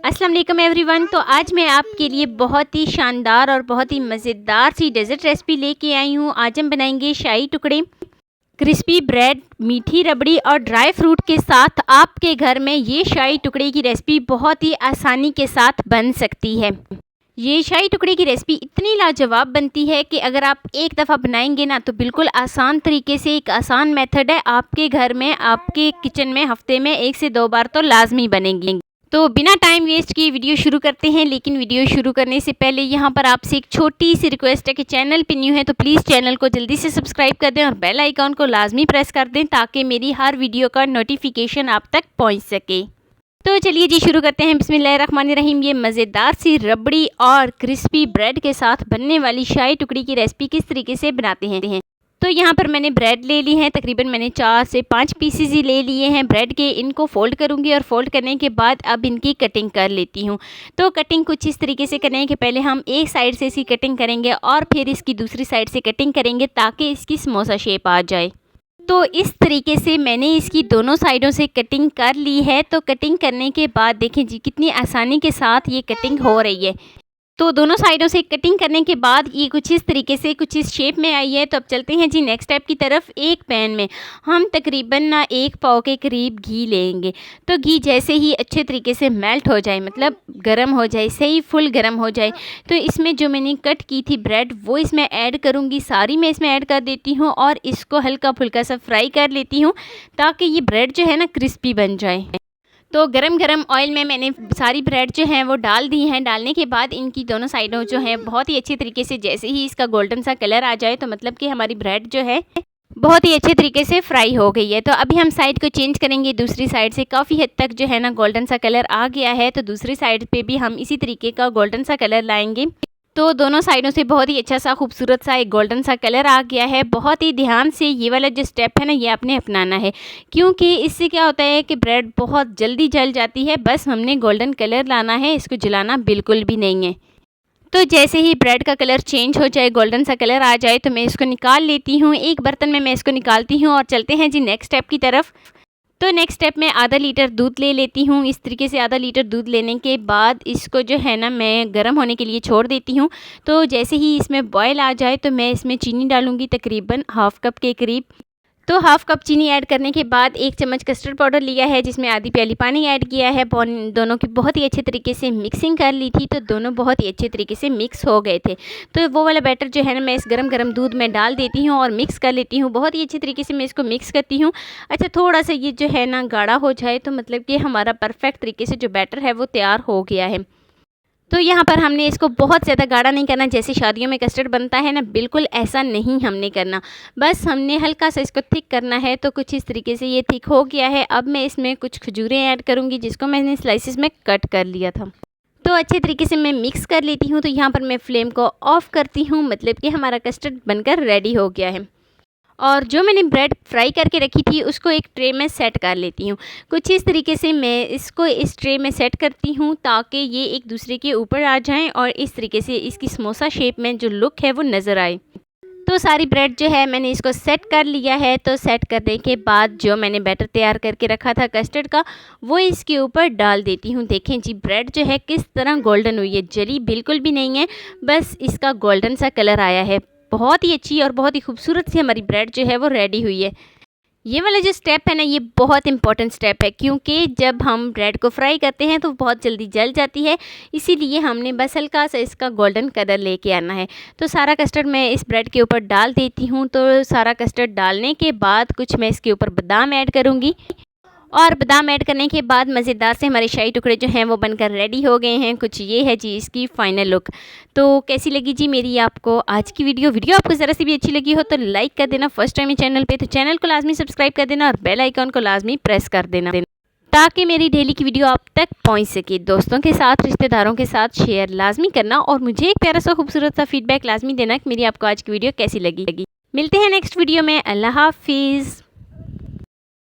अस्सलाम वालेकुम एवरीवन। तो आज मैं आपके लिए बहुत ही शानदार और बहुत ही मज़ेदार सी डेज़र्ट रेसिपी लेके आई हूँ। आज हम बनाएंगे शाही टुकड़े, क्रिस्पी ब्रेड, मीठी रबड़ी और ड्राई फ्रूट के साथ आपके घर में ये शाही टुकड़े की रेसिपी बहुत ही आसानी के साथ बन सकती है। ये शाही टुकड़े की रेसिपी इतनी लाजवाब बनती है कि अगर आप एक दफ़ा बनाएंगे ना तो बिल्कुल आसान तरीके से, एक आसान मेथड है, आपके घर में, आपके किचन में हफ्ते में 1 से 2 बार तो लाजमी बनेंगी। तो बिना टाइम वेस्ट किए वीडियो शुरू करते हैं। लेकिन वीडियो शुरू करने से पहले यहाँ पर आपसे एक छोटी सी रिक्वेस्ट है कि चैनल पे न्यू है तो प्लीज़ चैनल को जल्दी से सब्सक्राइब कर दें और बेल आइकॉन को लाजमी प्रेस कर दें ताकि मेरी हर वीडियो का नोटिफिकेशन आप तक पहुँच सके। तो चलिए जी शुरू करते हैं। बिस्मिल्लाहिर्रहमानिर्रहीम। ये मज़ेदार सी रबड़ी और क्रिस्पी ब्रेड के साथ बनने वाली शाही टुकड़ी की रेसिपी किस तरीके से बनाते हैं। तो यहाँ पर मैंने ब्रेड ले ली है, तकरीबन मैंने 4 से 5 पीसेस ही ले लिए हैं ब्रेड के। इनको फ़ोल्ड करूँगी और फ़ोल्ड करने के बाद अब इनकी कटिंग कर लेती हूँ। तो कटिंग कुछ इस तरीके से करें कि पहले हम एक साइड से इसकी कटिंग करेंगे और फिर इसकी दूसरी साइड से कटिंग करेंगे ताकि इसकी समोसा शेप आ जाए। तो इस तरीके से मैंने इसकी दोनों साइडों से कटिंग कर ली है। तो कटिंग करने के बाद देखें जी कितनी आसानी के साथ ये कटिंग हो रही है। तो दोनों साइडों से कटिंग करने के बाद ये कुछ इस तरीके से, कुछ इस शेप में आई है। तो अब चलते हैं जी नेक्स्ट स्टेप की तरफ। एक पैन में हम तकरीबन 1 पाव के करीब घी लेंगे। तो घी जैसे ही अच्छे तरीके से मेल्ट हो जाए, मतलब गर्म हो जाए, सही फुल गर्म हो जाए, तो इसमें जो मैंने कट की थी ब्रेड वो इसमें ऐड करूँगी। सारी मैं इसमें ऐड कर देती हूँ और इसको हल्का फुल्का सा फ्राई कर लेती हूँ ताकि ये ब्रेड जो है ना क्रिस्पी बन जाए। तो गरम गरम ऑयल में मैंने सारी ब्रेड जो हैं वो डाल दी हैं। डालने के बाद इनकी दोनों साइडों जो है बहुत ही अच्छी तरीके से, जैसे ही इसका गोल्डन सा कलर आ जाए तो मतलब कि हमारी ब्रेड जो है बहुत ही अच्छे तरीके से फ्राई हो गई है। तो अभी हम साइड को चेंज करेंगे। दूसरी साइड से काफ़ी हद तक जो है ना गोल्डन सा कलर आ गया है। तो दूसरी साइड पे भी हम इसी तरीके का गोल्डन सा कलर लाएंगे। तो दोनों साइडों से बहुत ही अच्छा सा, खूबसूरत सा एक गोल्डन सा कलर आ गया है। बहुत ही ध्यान से ये वाला जो स्टेप है ना ये आपने अपनाना है, क्योंकि इससे क्या होता है कि ब्रेड बहुत जल्दी जल जाती है। बस हमने गोल्डन कलर लाना है, इसको जलाना बिल्कुल भी नहीं है। तो जैसे ही ब्रेड का कलर चेंज हो जाए, गोल्डन सा कलर आ जाए, तो मैं इसको निकाल लेती हूँ। एक बर्तन में मैं इसको निकालती हूँ और चलते हैं जी नेक्स्ट स्टेप की तरफ। तो नेक्स्ट स्टेप में आधा लीटर दूध ले लेती हूँ। इस तरीके से आधा लीटर दूध लेने के बाद इसको जो है ना मैं गर्म होने के लिए छोड़ देती हूँ। तो जैसे ही इसमें बॉयल आ जाए तो मैं इसमें चीनी डालूँगी, तकरीबन हाफ़ कप के करीब। तो हाफ़ कप चीनी ऐड करने के बाद 1 चम्मच कस्टर्ड पाउडर लिया है जिसमें आधी प्याली पानी ऐड किया है। दोनों की बहुत ही अच्छे तरीके से मिक्सिंग कर ली थी। तो दोनों बहुत ही अच्छे तरीके से मिक्स हो गए थे। तो वो वाला बैटर जो है ना मैं इस गरम गरम दूध में डाल देती हूँ और मिक्स कर लेती हूँ। बहुत ही अच्छे तरीके से मैं इसको मिक्स करती हूँ। अच्छा, थोड़ा सा ये जो है ना गाढ़ा हो जाए तो मतलब कि हमारा परफेक्ट तरीके से जो बैटर है वो तैयार हो गया है। तो यहाँ पर हमने इसको बहुत ज़्यादा गाढ़ा नहीं करना, जैसे शादियों में कस्टर्ड बनता है ना, बिल्कुल ऐसा नहीं हमने करना। बस हमने हल्का सा इसको थिक करना है। तो कुछ इस तरीके से ये थिक हो गया है। अब मैं इसमें कुछ खजूरें ऐड करूँगी जिसको मैंने स्लाइसिस में कट कर लिया था। तो अच्छे तरीके से मैं मिक्स कर लेती हूँ। तो यहाँ पर मैं फ्लेम को ऑफ़ करती हूँ, मतलब कि हमारा कस्टर्ड बनकर रेडी हो गया है। और जो मैंने ब्रेड फ्राई करके रखी थी उसको एक ट्रे में सेट कर लेती हूँ। कुछ इस तरीके से मैं इसको इस ट्रे में सेट करती हूँ ताकि ये एक दूसरे के ऊपर आ जाएं और इस तरीके से इसकी समोसा शेप में जो लुक है वो नज़र आए। तो सारी ब्रेड जो है मैंने इसको सेट कर लिया है। तो सेट करने के बाद जो मैंने बैटर तैयार करके रखा था कस्टर्ड का वो इसके ऊपर डाल देती हूँ। देखें जी ब्रेड जो है किस तरह गोल्डन हुई है, जली बिल्कुल भी नहीं है, बस इसका गोल्डन सा कलर आया है। बहुत ही अच्छी और बहुत ही खूबसूरत सी हमारी ब्रेड जो है वो रेडी हुई है। ये वाला जो स्टेप है ना ये बहुत इंपॉर्टेंट स्टेप है, क्योंकि जब हम ब्रेड को फ्राई करते हैं तो बहुत जल्दी जल जाती है। इसीलिए हमने बस हल्का सा इसका गोल्डन कलर लेके आना है। तो सारा कस्टर्ड मैं इस ब्रेड के ऊपर डाल देती हूँ। तो सारा कस्टर्ड डालने के बाद कुछ मैं इसके ऊपर बादाम ऐड करूँगी और बादाम ऐड करने के बाद मज़ेदार से हमारे शाही टुकड़े जो हैं वो बनकर रेडी हो गए हैं। कुछ ये है जी इसकी फ़ाइनल लुक। तो कैसी लगी जी मेरी आपको आज की वीडियो आपको ज़रा सी भी अच्छी लगी हो तो लाइक कर देना। फर्स्ट टाइम चैनल पे तो चैनल को लाजमी सब्सक्राइब कर देना और बेल आइकॉन को लाजमी प्रेस कर देना ताकि मेरी डेली की वीडियो आप तक पहुंच सके। दोस्तों के साथ, रिश्तेदारों के साथ शेयर लाजमी करना और मुझे एक प्यारा सा खूबसूरत सा फीडबैक लाजमी देना कि मेरी आपको आज की वीडियो कैसी लगी। मिलते हैं नेक्स्ट वीडियो में। अल्लाह हाफिज़।